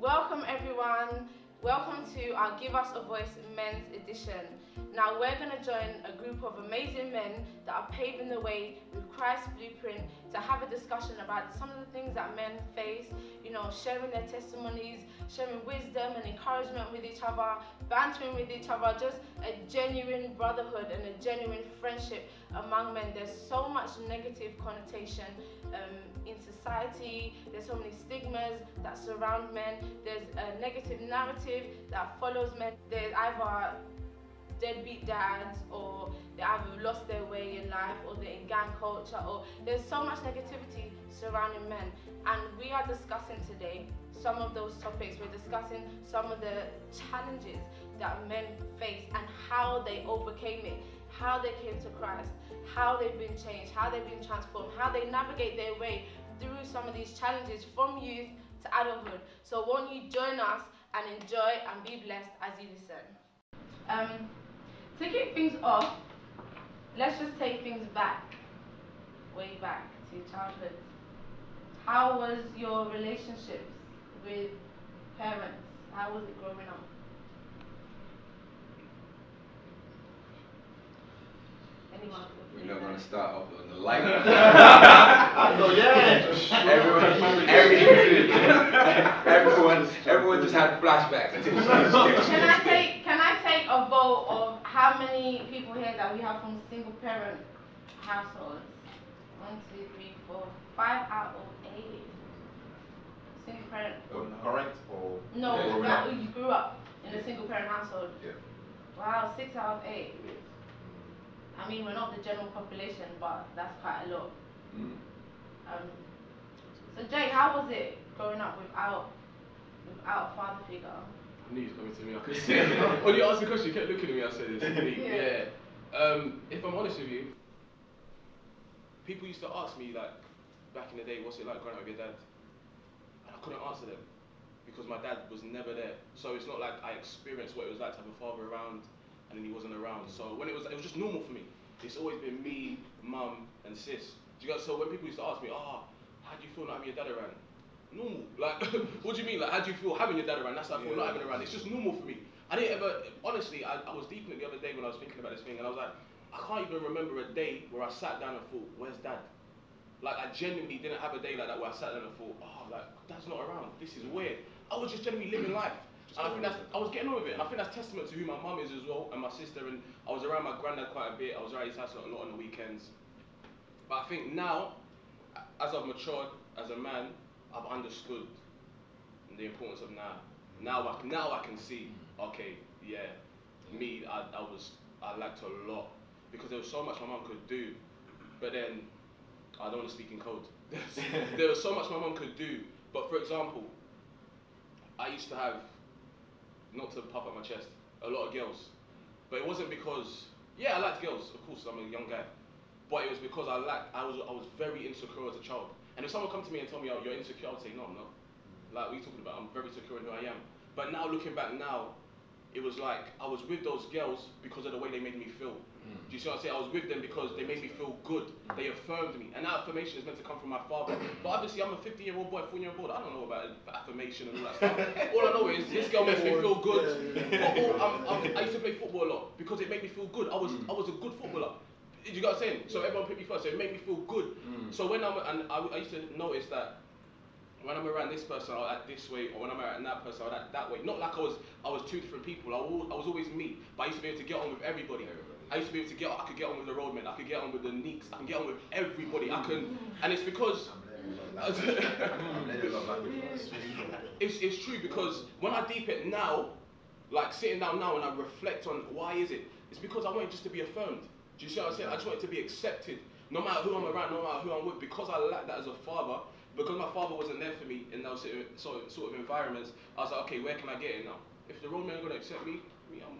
Welcome everyone. Welcome to our Give Us a Voice Men's Edition. Now we're going to join a group of amazing men that are paving the way with Christ's blueprint to have a discussion about some of the things that men face, sharing their testimonies, sharing wisdom and encouragement with each other, bantering with each other, just a genuine brotherhood and a genuine friendship among men. There's so much negative connotation in society. There's so many stigmas that surround men. There's a negative narrative that follows men. There's either deadbeat dads, or they either lost their way in life, or they're in gang culture, or there's so much negativity surrounding men. And we are discussing today some of those topics. We're discussing some of the challenges that men face and how they overcame it, how they came to Christ, how they've been changed, how they've been transformed, how they navigate their way through some of these challenges from youth to adulthood. So won't you join us and enjoy and be blessed as you listen. To kick things off, let's just take things back, way back to childhood. How was your relationships with parents? How was it growing up? Anyone? We're not going to start off on the light. Oh yeah. Everyone just had flashbacks. Can I take a vote of how many people here that we have from single parent households? 1, 2, 3, 4, 5 out of 8. Single parent. Correct or No, that you grew up in a single parent household. Yeah. Wow, 6 out of 8. I mean, we're not the general population, but that's quite a lot. So Jay, how was it growing up without a father figure? I knew he was coming to me. I could see it. When you asked the question, you kept looking at me. I said, "It's If I'm honest with you, people used to ask me, like, back in the day, what's it like growing up with your dad? And I couldn't answer them because my dad was never there. So it's not like I experienced what it was like to have a father around and then he wasn't around. So when it was just normal for me. It's always been me, mum, and sis. Do you guys? So when people used to ask me, how do you feel not having your dad around? Normal. Like, what do you mean? Like, how do you feel having your dad around? That's how I feel not having around. It's just normal for me. I didn't ever, honestly, I was deep in it the other day when I was thinking about this thing, and I was like, I can't even remember a day where I sat down and thought, where's dad? Like, I genuinely didn't have a day like that where I sat down and thought, dad's not around. This is weird. I was just genuinely living life. And I think I was getting on with it. And I think that's testament to who my mum is as well, and my sister. And I was around my granddad quite a bit. I was around his house a lot on the weekends. But I think now, as I've matured as a man, I've understood the importance of now. Now I can see, okay, yeah, me, I lacked a lot because there was so much my mum could do. But then, I don't want to speak in code. There was so much my mum could do. But for example, I used to have, not to puff up my chest, a lot of girls. But it wasn't because, I liked girls, of course, I'm a young guy. But it was because I was very insecure as a child. And if someone come to me and tell me, you're insecure, I would say, no, I'm not. Like, what are you talking about? I'm very secure in who I am. But now, looking back now, it was like, I was with those girls because of the way they made me feel. Do you see what I'm saying? I was with them because they made me feel good. They affirmed me. And that affirmation is meant to come from my father. But obviously, I'm a 50-year-old boy, 4-year-old boy. I don't know about affirmation and all that stuff. All I know is this girl makes me feel good. Football, I used to play football a lot because it made me feel good. I was a good footballer. You got what I'm saying? So everyone put me first, so it made me feel good. So when I used to notice that when I'm around this person, I'll act this way, or when I'm around that person, I'll act that way. Not like I was two different people. I was always me, but I used to be able to get on with everybody. I used to be able to I could get on with the roadmen, I could get on with the neeks, I can get on with everybody. And it's because it's true because when I deep it now, like sitting down now and I reflect on why is it, it's because I wanted just to be affirmed. Do you see what I'm saying? I just wanted to be accepted, no matter who I'm around, no matter who I'm with, because I lacked that as a father. Because my father wasn't there for me in those sort of environments, I was like, okay, where can I get it now? If the roadmen are going to accept me,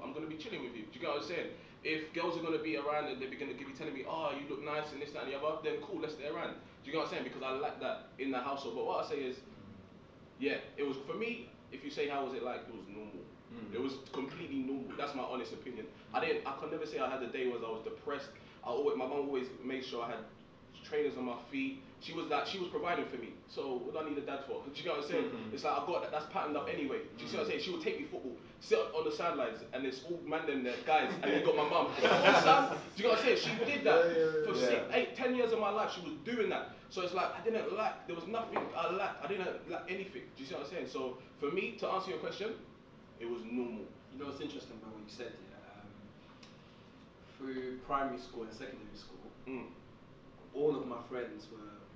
I'm going to be chilling with you. Do you get what I'm saying? If girls are going to be around and they're going to be telling me, you look nice and this, that, and the other, then cool, let's stay around. Do you get what I'm saying? Because I lacked that in the household. But what I say is, it was, for me, if you say how was it like, it was normal. It was completely normal. That's my honest opinion. I can never say I had a day where I was depressed. My mum always made sure I had trainers on my feet. She was providing for me. So what do I need a dad for? Do you get what I'm saying? It's like I got that. That's patterned up anyway. Do you see what I'm saying? She would take me football, sit on the sidelines, and there's all man them there guys, and then got my mum. Do you get what I'm saying? She did that for 6, 8, 10 years of my life. She was doing that. So it's like I didn't lack. There was nothing I lacked. I didn't lack anything. Do you see what I'm saying? So for me, to answer your question, it was normal. You know what's interesting about what you said, through primary school and secondary school, all of my friends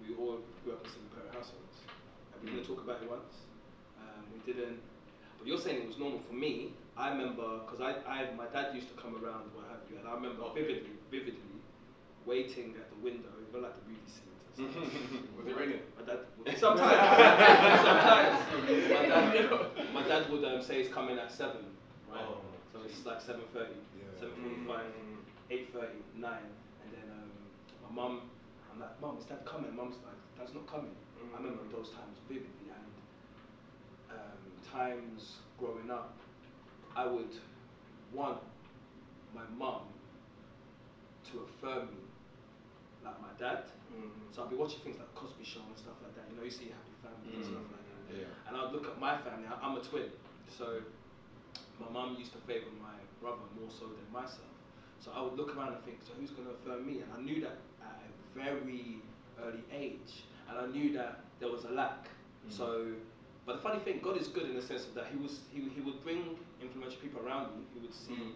we all grew up in single parent households. And we didn't talk about it once. We didn't, but you're saying it was normal. For me, I remember, because my dad used to come around, what have you, and I remember vividly waiting at the window, you know, like the movie scenes. Was it raining? My dad, sometimes. My dad would say he's coming at 7, right? So it's like 7:30, 7:45, 8:30, 9, and then my mum, I'm like, Mum, is Dad coming? Mum's like, Dad's not coming. I remember those times vividly, and times growing up, I would want my mum to affirm me like my dad. So I'd be watching things like Cosby Show and stuff like that. You know, you see Happy Family and stuff like that. And I'd look at my family. I'm a twin, so my mum used to favour my brother more so than myself. So I would look around and think, so who's going to affirm me? And I knew that at a very early age, and I knew that there was a lack. So, but the funny thing, God is good in the sense of that He would bring influential people around me who would see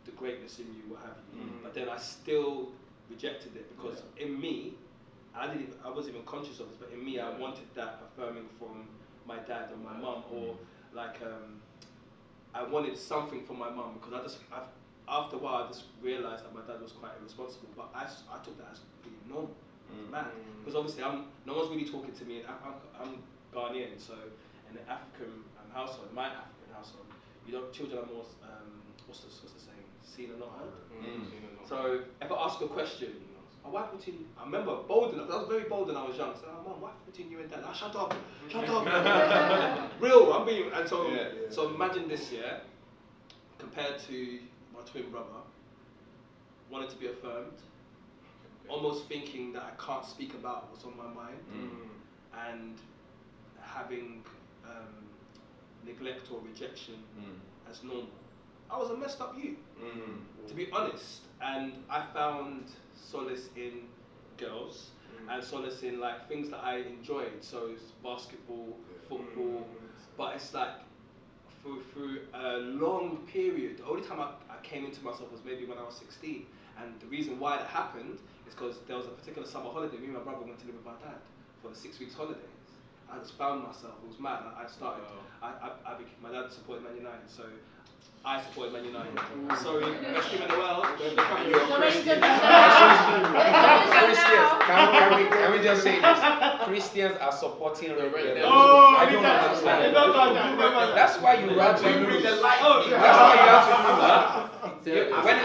the greatness in you, what have you. But then I still rejected it because in me, I wasn't even conscious of this, but in me, I wanted that affirming from my dad or my mum, or like I wanted something from my mum, because after a while I just realised that my dad was quite irresponsible, but I took that as being normal. It's mad, because obviously no one's really talking to me. I'm Ghanaian, so in an African household, my African household, children are more what's the saying? Seen and not heard. So if I ask a question, what happened between? I remember bold enough. I was very bold when I was young. So, Mum, what happened between you and Dad? Shut up, shut up. Real, I'm being. And so, so imagine this, compared to my twin brother, wanted to be affirmed, almost thinking that I can't speak about what's on my mind, and having neglect or rejection as normal. I was a messed up youth, to be honest, and I found solace in girls and solace in like things that I enjoyed. So it's basketball, football, but it's like through a long period. The only time I came into myself was maybe when I was 16, and the reason why that happened is because there was a particular summer holiday. Me and my brother went to live with my dad for the 6 weeks holidays. I just found myself. It was mad. I started. My dad supported Man United, so I supported Man United. Sorry, best team in the world. Can we just say this? Christians are supporting the red devils. Oh, I don't understand. That's why you have to lose. That's That's why you have to lose. When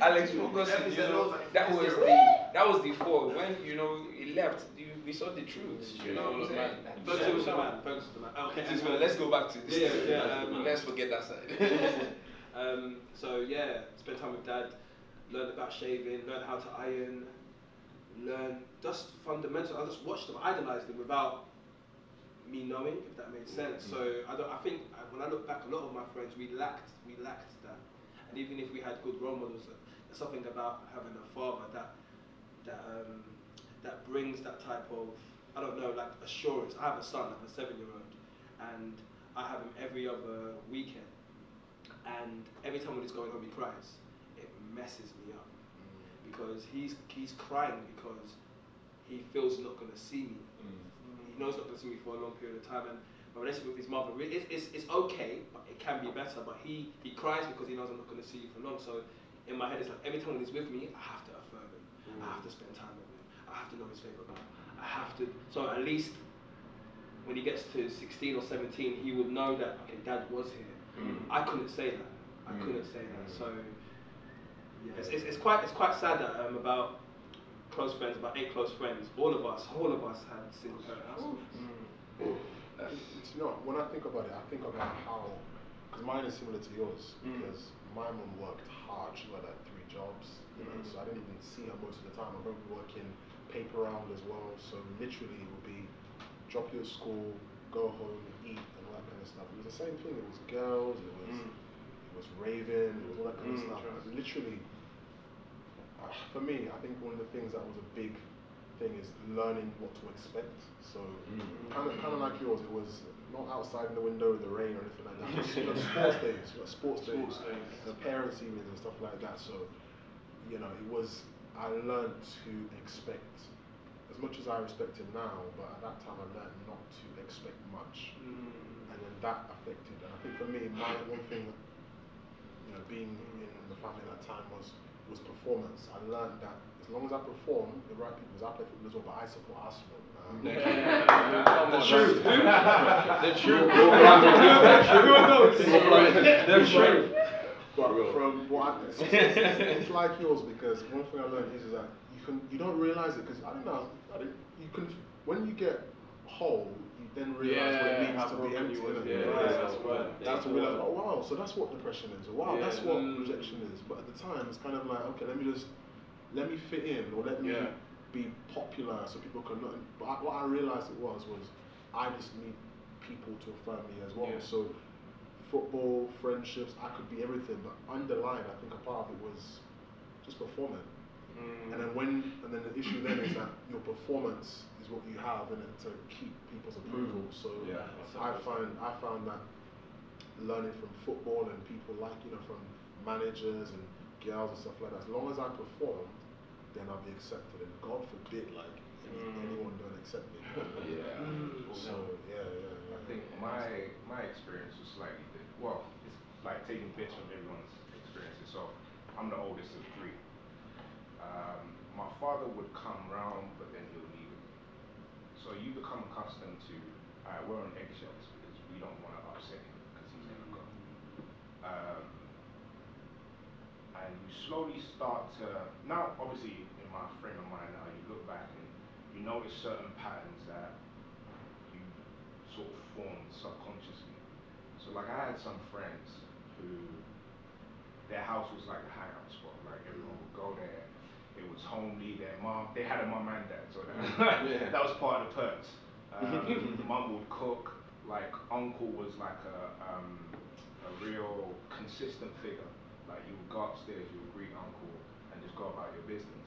Alex Ferguson, you know, that was the fall. When he left, we saw the truth. You know what I'm saying? Ferguson was the man. Ferguson was the man. Okay. Let's go back to this. Let's forget that side. So yeah, spent time with Dad, learned about shaving, learned how to iron, learn just fundamental. I just watched them, idolized them without me knowing, if that made sense. So I think when I look back, a lot of my friends we lacked that, and even if we had good role models, there's something about having a father that brings that type of, I don't know, like assurance. I have a son, like a 7-year-old, and I have him every other weekend, and every time when he's going home he cries. It messes me up because he's crying because he feels he's not going to see me. He knows he's not going to see me for a long period of time, and my relationship with his mother, it's okay, but it can be better. But he cries because he knows I'm not going to see you for long. So in my head, it's like every time when he's with me, I have to affirm him. I have to spend time with him. I have to know his favourite band. I have to. So at least when he gets to 16 or 17, he would know that, okay, Dad was here. I couldn't say that. I couldn't say that. So yeah, it's quite sad that about close friends, about 8 close friends, all of us had single parent households. You know, when I think about it, I think about how, because mine is similar to yours, because my mum worked hard. She had like 3 jobs, you know, so I didn't even see her most of the time. I remember working paper round as well, so literally it would be drop you at school, go home, eat, and all that kind of stuff. It was the same thing. It was girls, it was raving, it was all that kind of stuff. Like, literally, for me, I think one of the things that was a big thing is learning what to expect. So kind of like yours, it was not outside in the window in the rain or anything like that. Sports days, the parents' evenings and stuff like that. So you know, I learned to expect as much as I respect it now, but at that time I learned not to expect much, and then that affected. And I think for me, one thing that, you know, being in the family at that time was performance. I learned that as long as I perform, the right people, because I play football as well, but I support Arsenal. The truth. The truth. The truth. But from what it's like yours, because one thing I learned is that you don't realize it, because I don't know, you can, when you get whole, you then realize what it means to be empty. That's to realize, oh wow, so that's what depression is, or wow, that's what rejection is. But at the time, it's kind of like, okay, let me fit in, or let me be popular so people can know. But what I realized it was I just need people to affirm me as well. So football, friendships, I could be everything, but underlying, I think a part of it was just performing. And then the issue then is that your performance is what you have in it to keep people's approval. So I found that learning from football and people like, you know, from managers and girls and stuff like that, as long as I performed, then I'll be accepted. And God forbid, like, anyone don't accept me. So I think my experience was slightly different. Well, it's like taking bits from everyone's experiences. So I'm the oldest of 3. My father would come round, but then he'll leave again. So you become accustomed to, we're on eggshells because we don't want to upset him because he's gonna go. And you slowly start to, now obviously in my frame of mind now, you look back and you notice certain patterns that you sort of formed subconsciously. So like I had some friends who, their house was like a hangout spot, like everyone would go there. It was homely, they had a mum and dad, so that was part of the perks. Mum would cook, like uncle was like a real consistent figure. Like you would go upstairs, you would greet uncle and just go about your business.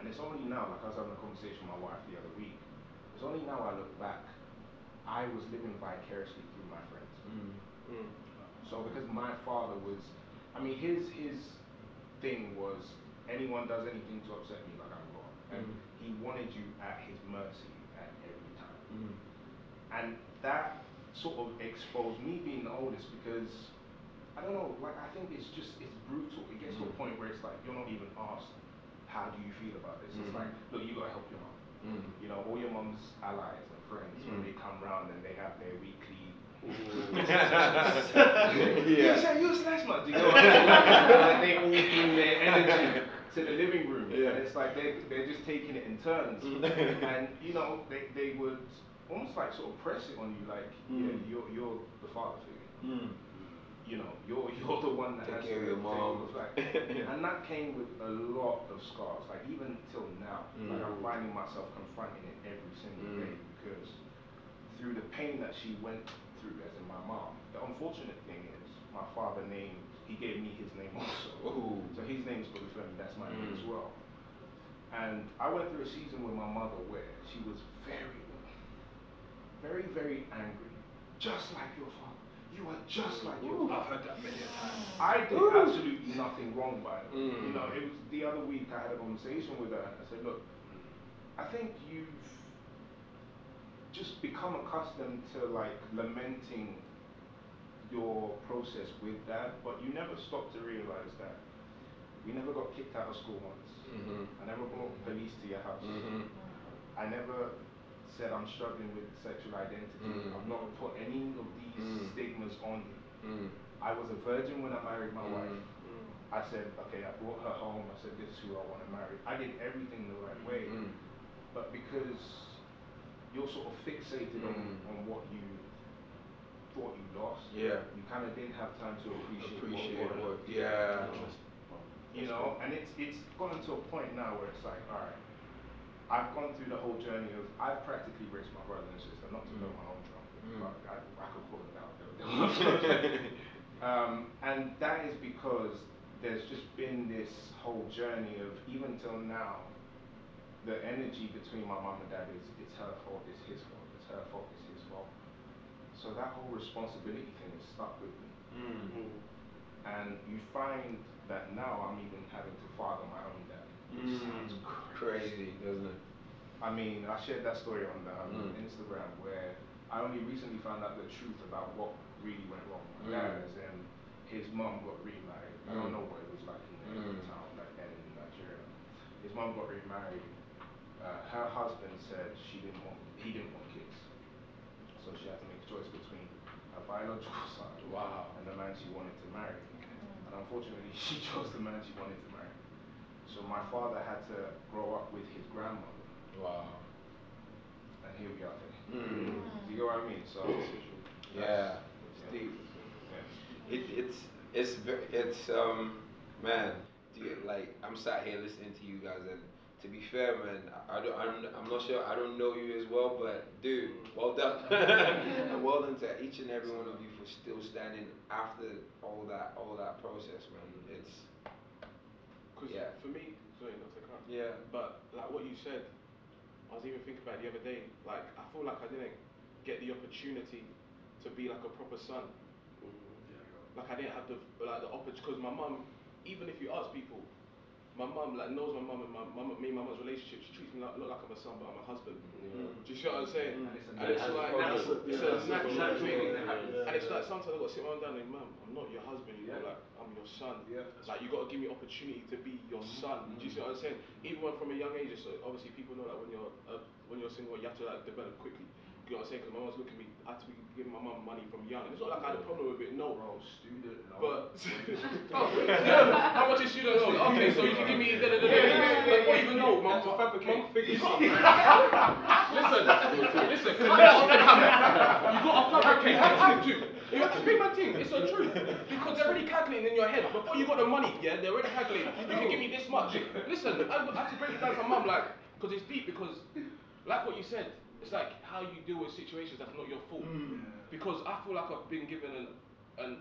And it's only now, like I was having a conversation with my wife the other week, it's only now I look back, I was living vicariously through my friends. So because my father was, I mean his thing was, anyone does anything to upset me, like I'm wrong. And he wanted you at his mercy at every time. And that sort of exposed me being the oldest, because I don't know, like I think it's brutal. It gets to a point where it's like you're not even asked, how do you feel about this? It's like, look, you gotta help your mom. You know, all your mom's allies and friends, when they come round and they have their weekly you said you a slash man, you know? And they all bring their energy to the living room, and it's like they're just taking it in turns. And you know, they would almost like sort of press it on you, like, you're the father figure. You know, you're the one that has to take your mom. And that came with a lot of scars. Like even till now, like I'm finding myself confronting it every single day, because through the pain that she went through, as in my mom, the unfortunate thing is my father he gave me his name also. So his name is Bulufemi, that's my name as well. And I went through a season with my mother where she was very, very, very angry, just like your father. You are just like your father. I've heard that many times. I did absolutely nothing wrong, by the way. You know, it was the other week I had a conversation with her and I said, look, I think you've just become accustomed to like lamenting your process with dad, but you never stop to realize that we never got kicked out of school once. I never brought police to your house. I never said I'm struggling with sexual identity. I've not put any of these stigmas on you. I was a virgin when I married my wife. I said, okay, I brought her home. I said, this is who I want to marry. I did everything the right way. But because you're sort of fixated on what you thought you lost. Yeah. You kind of didn't have time to appreciate what. Yeah. You know, and it's gotten to a point now where it's like, all right, I've gone through the whole journey of, I've practically raised my brother and sister, not to blow my own trumpet, but I could call it out. And that is because there's just been this whole journey of, even till now, the energy between my mum and dad is, it's her fault, it's his fault, it's her fault, it's his fault. So that whole responsibility thing is stuck with me. And you find that now I'm even having to father my own dad. Sounds crazy, doesn't it? I mean, I shared that story on Instagram where I only recently found out the truth about what really went wrong with my dad, and his mum got remarried. I don't know what it was like in the town back then in Nigeria. His mum got remarried. Her husband said he didn't want kids, so she had to make a choice between her biological son and the man she wanted to marry. And unfortunately, she chose the man she wanted to marry. So my father had to grow up with his grandmother. Wow. And here we are today. Do you get what I mean? So yeah, Steve. It's man. Like, I'm sat here listening to you guys, and to be fair, man, I'm not sure. I don't know you as well, but dude, well done. And well done to each and every one of you for still standing after all that process, man. It's for me, sorry, not to cut. Yeah. But like what you said, I was even thinking about it the other day. Like, I feel like I didn't get the opportunity to be like a proper son. Like, I didn't have the opportunity, because my mum, even if you ask people, my mum like knows my mum and me and my mum's relationship. She treats me not like I'm a son, but I'm a husband. Do you see what I'm saying? And it's like it's a natural thing. And it's like sometimes I got to sit my mum down and, Mum, I'm not your husband, you know, like I'm your son. Like, you got to give me opportunity to be your son. Do you see what I'm saying? Even when from a young age, so obviously people know that when you're single, you have to like develop quickly. You know what I'm saying? Because my mum's looking at me, I had to be giving my mum money from young. And it's not like I had a problem with it, no. Bro, student loan. But how much is student loan? Okay, so you can give me like, what even know? Mum, fabricate figures. Listen, come on the camera. You got to fabricate that too. You have to pay my thing. It's the truth. Because they're already calculating in your head. Before you got the money, yeah, they're already calculating. You can give me this much. Listen, I have to break it down for mum, like, because it's deep. Because, like what you said, it's like how you deal with situations that's not your fault. Because I feel like I've been given an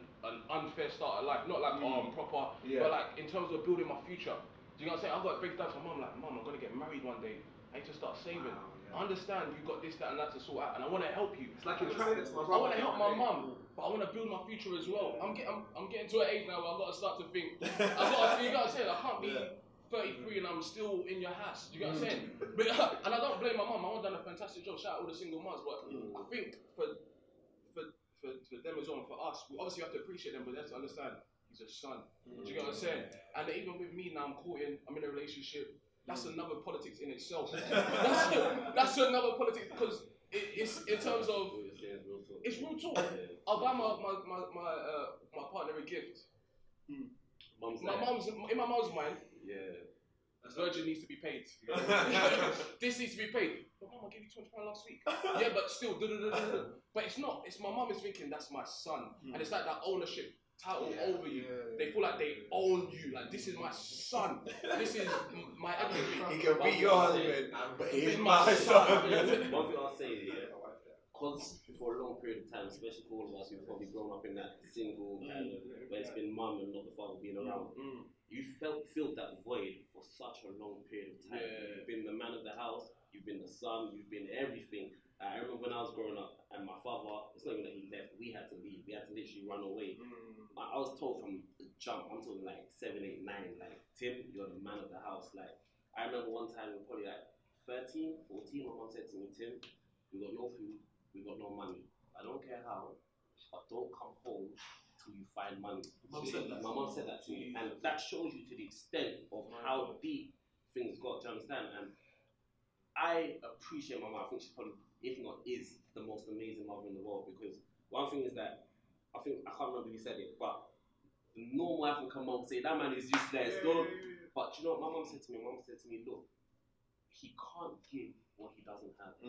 unfair start at life. Not like, proper, but like in terms of building my future. Do you know what I'm saying? I've got to break it down to my mum, like, Mum, I'm going to get married one day. I need to start saving. I understand you've got this, that, and that to sort out, and I want to help you. It's like you're trying to I want to help my mum, but I want to build my future as well. I'm getting to an age now where I've got to start to think. You know what I'm saying? I can't be 33 and I'm still in your house. Do you get what I'm saying? But, and I don't blame my mum. My mum done a fantastic job. Shout out all the single mums. But I think for them as well, and for us, we obviously have to appreciate them, but they have to understand he's a son. Do you get what I'm saying? And even with me now, I'm in a relationship. That's another politics in itself. That's another politics, because it's in terms of it's real talk. I'll buy my partner a gift. In my mum's mind. Virgin needs to be paid. This needs to be paid. But Mum, I gave you £20 last week. Yeah, but still, but it's not. It's my mum is thinking that's my son, and it's like that ownership title over you. They feel like they own you. Like, this is my son. This is my everything. He can be your husband, but he's my son. One thing I'll say is, because for a long period of time, especially for all of us who've probably grown up in that single kind of, where it's been mum and not the father being around, you filled that void for such a long period of time. You've been the man of the house, you've been the son, you've been everything. I remember when I was growing up, and my father, it's not even that he left, we had to leave, we had to literally run away. I was told from the jump, I'm talking like 7, 8, 9, like, Tim, you're the man of the house. Like, I remember one time, we were probably like 13, 14, my mum said to me, Tim, we got no food, we got no money. I don't care how, but don't come home till you find money. My mum said that to me, and that shows you to the extent of how deep things got, do you understand? And I appreciate my mum. I think she's probably, if not is, the most amazing mother in the world, because one thing is that, I can't remember who said it, but the normal African mum say, that man is useless, but you know what my mum said to me? My mum said to me, look, he can't give what he doesn't have.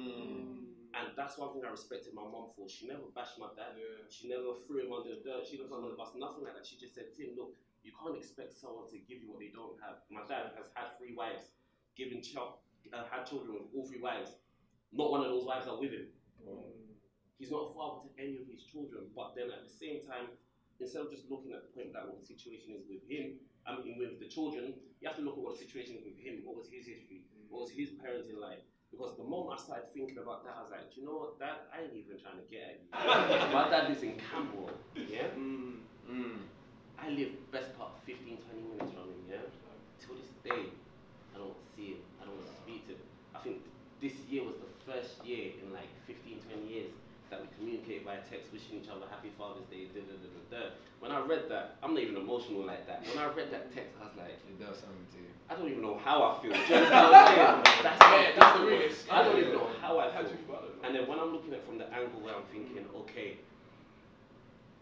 And that's one thing I respected my mum for. She never bashed my dad. She never threw him under the dirt. She never threw him under the bus. Nothing like that. She just said, Tim, look, you can't expect someone to give you what they don't have. My dad has had 3 wives, had children with all 3 wives. Not one of those wives are with him. He's not a father to any of his children. But then at the same time, instead of just looking at the point that what the situation is with him, I mean with the children, you have to look at what the situation is with him. What was his history? What was his parenting like? Because the moment I started thinking about that, I was like, do you know what, Dad? I ain't even trying to get at you. My dad lives in Camberwell, yeah? I live best part 15, 20 minutes from him, yeah? Till this day, I don't see him. I don't speak to him. I think this year was the first year in like 15, 20 years that we communicate via text, wishing each other happy Father's Day, da da da da da. When I read that, I'm not even emotional like that. When I read that text, I was like, It does something to you. I don't even know how I feel. Do you understand what I'm saying? That's the realest. I don't even know how I feel. And then when I'm looking at it from the angle where I'm thinking, okay,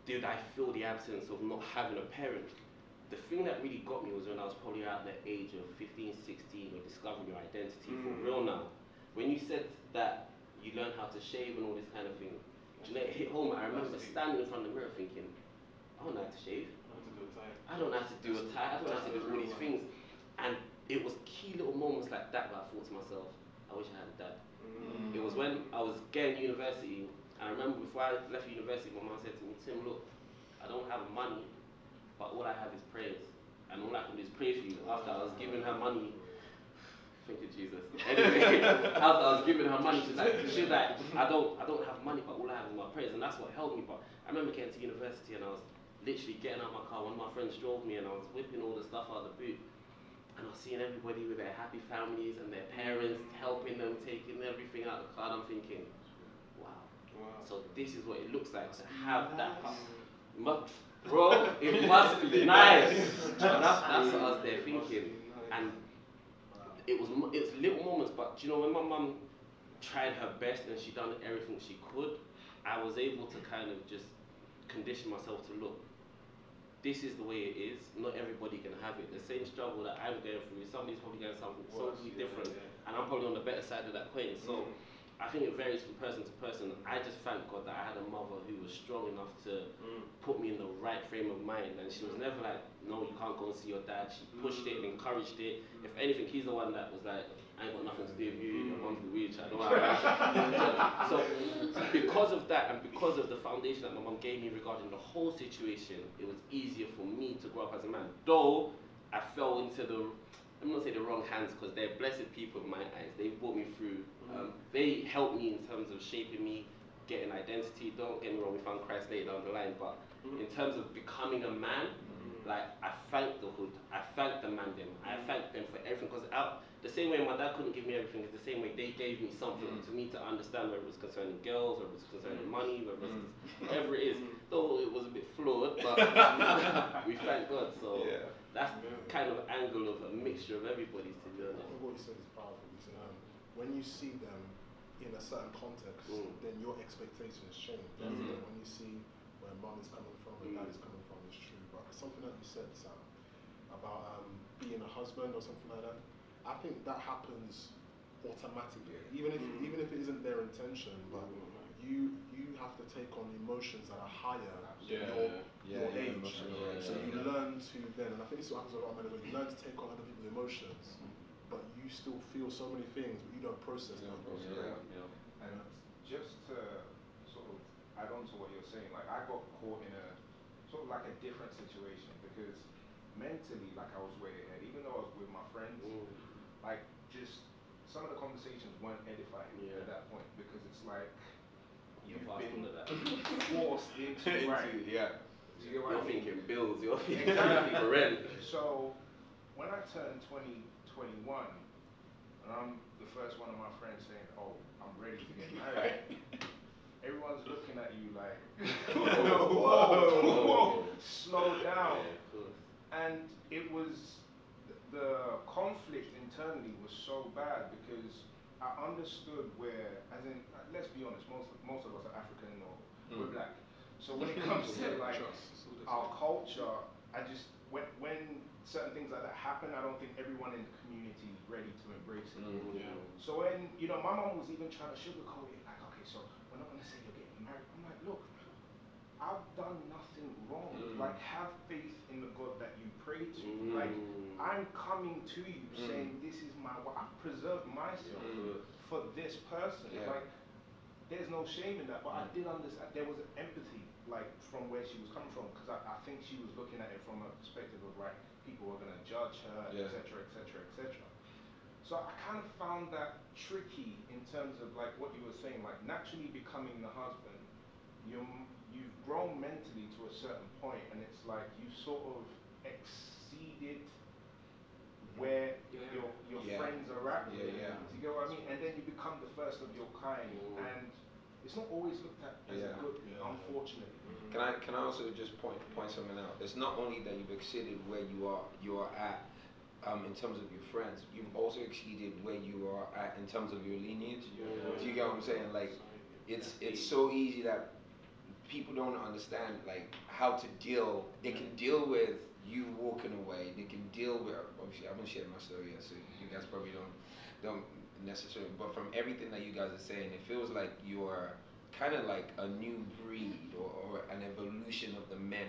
did I feel the absence of not having a parent? The thing that really got me was when I was probably at the age of 15, 16, or discovering your identity for real now. When you said that you learn how to shave and all this kind of thing, you know, it hit home. I remember standing in front of the mirror thinking, I don't know how to shave. I don't know how to do a tie. I don't know how to do all these things. And it was key little moments like that where I thought to myself, I wish I had a dad. It was when I was getting university, and I remember before I left university, my mom said to me, Tim, look, I don't have money, but all I have is prayers. And all I can do is pray for you. After I was giving her money, thank you, Jesus. Anyway, after I was giving her money, she's like, I don't have money, but all I have is my prayers, and that's what helped me. But I remember getting to university, and I was literally getting out of my car. One of my friends drove me, and I was whipping all the stuff out of the boot, and I was seeing everybody with their happy families and their parents helping them, taking everything out of the car. And I'm thinking, wow. So this is what it looks like to have that. Bro, it must be nice. That's what I was there thinking, and it was little moments. But you know, when my mum tried her best and she done everything she could, I was able to kind of just condition myself to look. This is the way it is. Not everybody can have it. The same struggle that I'm going through, somebody's probably going something totally different, and I'm probably on the better side of that coin. So I think it varies from person to person. I just thank God that I had a mother who was strong enough to put me in the right frame of mind, and she was never like, no, you can't go and see your dad. She pushed it and encouraged it. If anything, he's the one that was like, I ain't got nothing to do with you, your mom's the weird child. So because of that, and because of the foundation that my mom gave me regarding the whole situation, it was easier for me to grow up as a man. Though I fell into I'm not saying the wrong hands, because they're blessed people in my eyes. They brought me through. They helped me in terms of shaping me, getting identity. Don't get me wrong, we found Christ later down the line, but in terms of becoming a man, like, I thank the hood, I thank the man them, I thank them for everything, because the same way my dad couldn't give me everything, is the same way they gave me something to me to understand, whether it was concerning girls, whether it was concerning money, whether it was whatever it is. Though it was a bit flawed, but we thank God. So that's kind of angle of a mixture of everybody's, to be honest. I think what you said is powerful. When you see them in a certain context, then your expectations change. When you see where mom is coming from and dad is coming from, it's true. But something that you said, Sam, about being a husband or something like that, I think that happens automatically, even if it isn't their intention. But you have to take on emotions that are higher than your age. So you learn to then, and I think this happens a lot of men, you learn to take on other people's emotions, but you still feel so many things, but you don't process them. And just to sort of add on to what you're saying, like, I got caught in a sort of like a different situation, because mentally, like, I was way ahead, even though I was with my friends, like, just some of the conversations weren't edifying at that point, because it's like you've been forced into right. You're thinking bills, you're thinking exactly. rent. So when I turned 21, and I'm the first one of my friends saying, oh, I'm ready to get married, everyone's looking at you like, whoa, slow down. And it was, the conflict internally was so bad, because I understood where, as in, let's be honest, most of us are African or we're black. So when it comes to like our culture, I just, when certain things like that happen, I don't think everyone in the community is ready to embrace it. So when, you know, my mom was even trying to sugarcoat it, like, okay, so we're not gonna say you're getting married. I'm like, look, I've done nothing wrong. Like, have faith in the God that you pray to. Like, I'm coming to you saying, this is my, I've preserved myself for this person. Like, there's no shame in that, but I did understand, there was empathy, like, from where she was coming from, because I think she was looking at it from a perspective of, like, people were gonna judge her, etc., etc., etc. So I kind of found that tricky in terms of, like, what you were saying, like, naturally becoming the husband, you've grown mentally to a certain point, and it's like you sort of exceeded where your friends are at. Do you get what I mean? And then you become the first of your kind, and it's not always looked at as a good thing, unfortunately. Can I also just point something out? It's not only that you've exceeded where you are at in terms of your friends, you've also exceeded where you are at in terms of your lineage. Do you get what I'm saying? Like, it's so easy that people don't understand, like, how to deal. They can deal with you walking away. They can deal with, obviously I haven't shared my story yet, so you guys probably don't necessarily. But from everything that you guys are saying, it feels like you are kind of like a new breed or an evolution of the men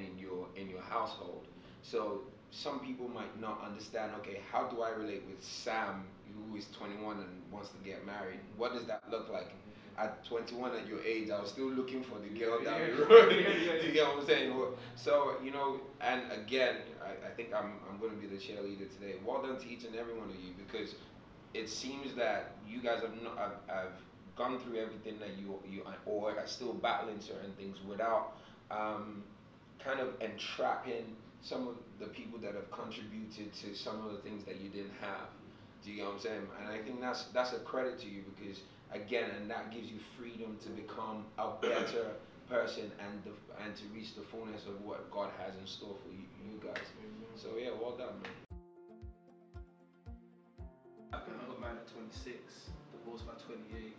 in your household. So some people might not understand, okay, how do I relate with Sam, who is 21 and wants to get married? What does that look like? At 21, at your age, I was still looking for the girl down the road. Do you get what I'm saying? So, you know, and again, I think I'm going to be the cheerleader today. Well done to each and every one of you, because it seems that you guys have gone through everything that you or are still battling certain things without kind of entrapping some of the people that have contributed to some of the things that you didn't have. Do you get what I'm saying? And I think that's a credit to you, because again, and that gives you freedom to become a better person and to reach the fullness of what God has in store for you guys. So yeah, well done, man. I got married at 26, divorced by 28.